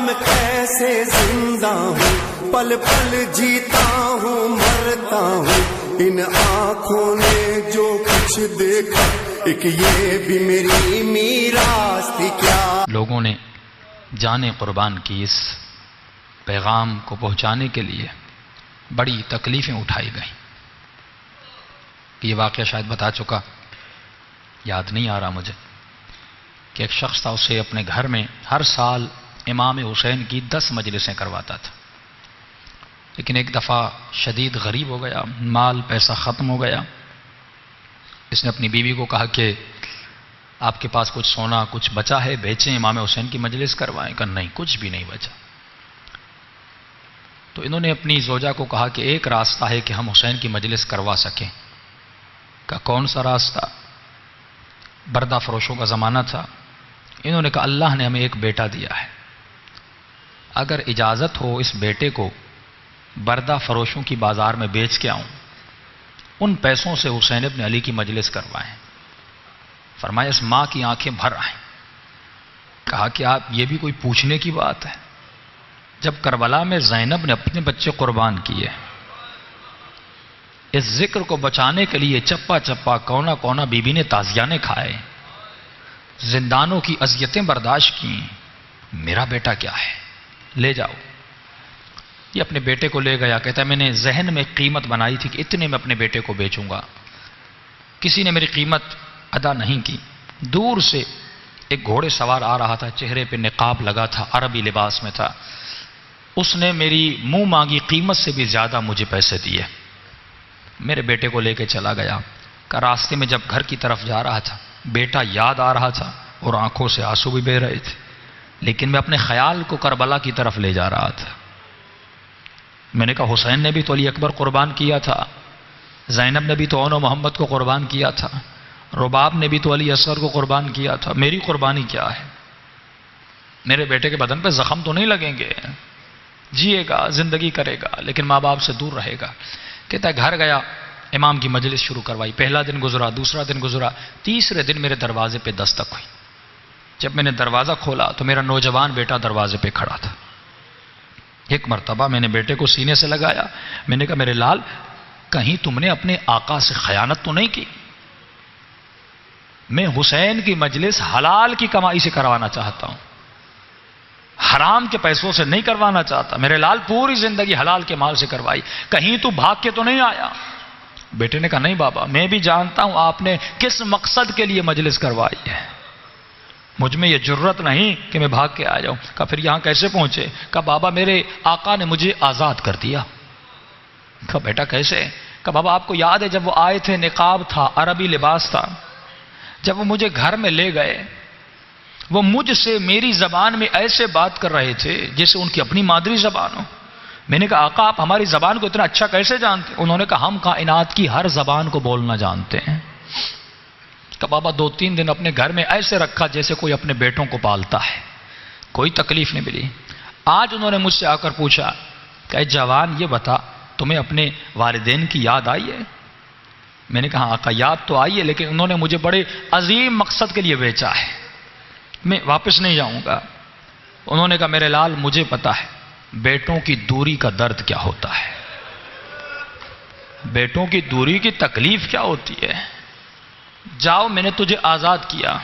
میں کیسے زندہ ہوں، پل پل جیتا ہوں مرتا ہوں، ان آنکھوں نے جو کچھ دیکھا ایک یہ بھی میری میراث تھی کیا۔ لوگوں نے جانیں قربان کی اس پیغام کو پہنچانے کے لیے بڑی تکلیفیں اٹھائی گئیں۔ یہ واقعہ شاید بتا چکا، یاد نہیں آ رہا مجھے، کہ ایک شخص تھا، اسے اپنے گھر میں ہر سال امام حسین کی 10 مجلسیں کرواتا تھا، لیکن ایک دفعہ شدید غریب ہو گیا، مال پیسہ ختم ہو گیا۔ اس نے اپنی بیوی کو کہا کہ آپ کے پاس کچھ سونا کچھ بچا ہے، بیچیں، امام حسین کی مجلس کروائیں۔ کہ نہیں، کچھ بھی نہیں بچا۔ تو انہوں نے اپنی زوجہ کو کہا کہ ایک راستہ ہے کہ ہم حسین کی مجلس کروا سکیں۔ کہ کون سا راستہ؟ بردہ فروشوں کا زمانہ تھا۔ انہوں نے کہا اللہ نے ہمیں ایک بیٹا دیا ہے، اگر اجازت ہو اس بیٹے کو بردہ فروشوں کی بازار میں بیچ کے آؤں، ان پیسوں سے حسین ابن علی کی مجلس کروائیں۔ فرمایا اس ماں کی آنکھیں بھر آئیں۔ کہا کہ آپ یہ بھی کوئی پوچھنے کی بات ہے؟ جب کربلا میں زینب نے اپنے بچے قربان کیے، اس ذکر کو بچانے کے لیے چپا چپا کونا کونا بی بی نے تازیانے کھائے، زندانوں کی اذیتیں برداشت کی، میرا بیٹا کیا ہے، لے جاؤ۔ یہ اپنے بیٹے کو لے گیا، کہتا ہے میں نے ذہن میں قیمت بنائی تھی کہ اتنے میں اپنے بیٹے کو بیچوں گا، کسی نے میری قیمت ادا نہیں کی۔ دور سے ایک گھوڑے سوار آ رہا تھا، چہرے پہ نقاب لگا تھا، عربی لباس میں تھا، اس نے میری منہ مانگی قیمت سے بھی زیادہ مجھے پیسے دیے، میرے بیٹے کو لے کے چلا گیا۔ کہ راستے میں جب گھر کی طرف جا رہا تھا، بیٹا یاد آ رہا تھا اور آنکھوں سے آنسو بھی بہہ رہے تھے، لیکن میں اپنے خیال کو کربلا کی طرف لے جا رہا تھا۔ میں نے کہا حسین نے بھی تو علی اکبر قربان کیا تھا، زینب نے بھی تو اون و محمد کو قربان کیا تھا، رباب نے بھی تو علی اصغر کو قربان کیا تھا، میری قربانی کیا ہے؟ میرے بیٹے کے بدن پہ زخم تو نہیں لگیں گے، جیے گا، زندگی کرے گا، لیکن ماں باپ سے دور رہے گا۔ کہتا ہے گھر گیا، امام کی مجلس شروع کروائی، پہلا دن گزرا، دوسرا دن گزرا، تیسرے دن میرے دروازے پہ دستک ہوئی۔ جب میں نے دروازہ کھولا تو میرا نوجوان بیٹا دروازے پہ کھڑا تھا۔ ایک مرتبہ میں نے بیٹے کو سینے سے لگایا، میں نے کہا میرے لال، کہیں تم نے اپنے آقا سے خیانت تو نہیں کی؟ میں حسین کی مجلس حلال کی کمائی سے کروانا چاہتا ہوں، حرام کے پیسوں سے نہیں کروانا چاہتا۔ میرے لال پوری زندگی حلال کے مال سے کروائی، کہیں تو بھاگ کے تو نہیں آیا؟ بیٹے نے کہا نہیں بابا، میں بھی جانتا ہوں آپ نے کس مقصد کے لیے مجلس کروائی ہے، مجھ میں یہ جرت نہیں کہ میں بھاگ کے آ جاؤں۔ کہا پھر یہاں کیسے پہنچے؟ کہا بابا میرے آقا نے مجھے آزاد کر دیا۔ کہا بیٹا کیسے؟ کہا بابا آپ کو یاد ہے جب وہ آئے تھے، نقاب تھا، عربی لباس تھا، جب وہ مجھے گھر میں لے گئے، وہ مجھ سے میری زبان میں ایسے بات کر رہے تھے جیسے ان کی اپنی مادری زبان ہو۔ میں نے کہا آقا آپ ہماری زبان کو اتنا اچھا کیسے جانتے؟ انہوں نے کہا ہم کائنات کی ہر زبان کو بولنا جانتے ہیں۔ کہ بابا 2-3 دن اپنے گھر میں ایسے رکھا جیسے کوئی اپنے بیٹوں کو پالتا ہے، کوئی تکلیف نہیں ملی۔ آج انہوں نے مجھ سے آ کر پوچھا کہ اے جوان یہ بتا تمہیں اپنے والدین کی یاد آئی ہے؟ میں نے کہا آقا یاد تو آئی ہے، لیکن انہوں نے مجھے بڑے عظیم مقصد کے لیے بیچا ہے، میں واپس نہیں جاؤں گا۔ انہوں نے کہا میرے لال مجھے پتا ہے بیٹوں کی دوری کا درد کیا ہوتا ہے، بیٹوں کی دوری کی تکلیف کیا ہوتی ہے، جاؤ میں نے تجھے آزاد کیا،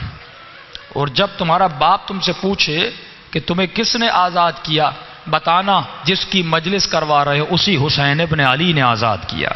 اور جب تمہارا باپ تم سے پوچھے کہ تمہیں کس نے آزاد کیا، بتانا جس کی مجلس کروا رہے ہو اسی حسین ابن علی نے آزاد کیا۔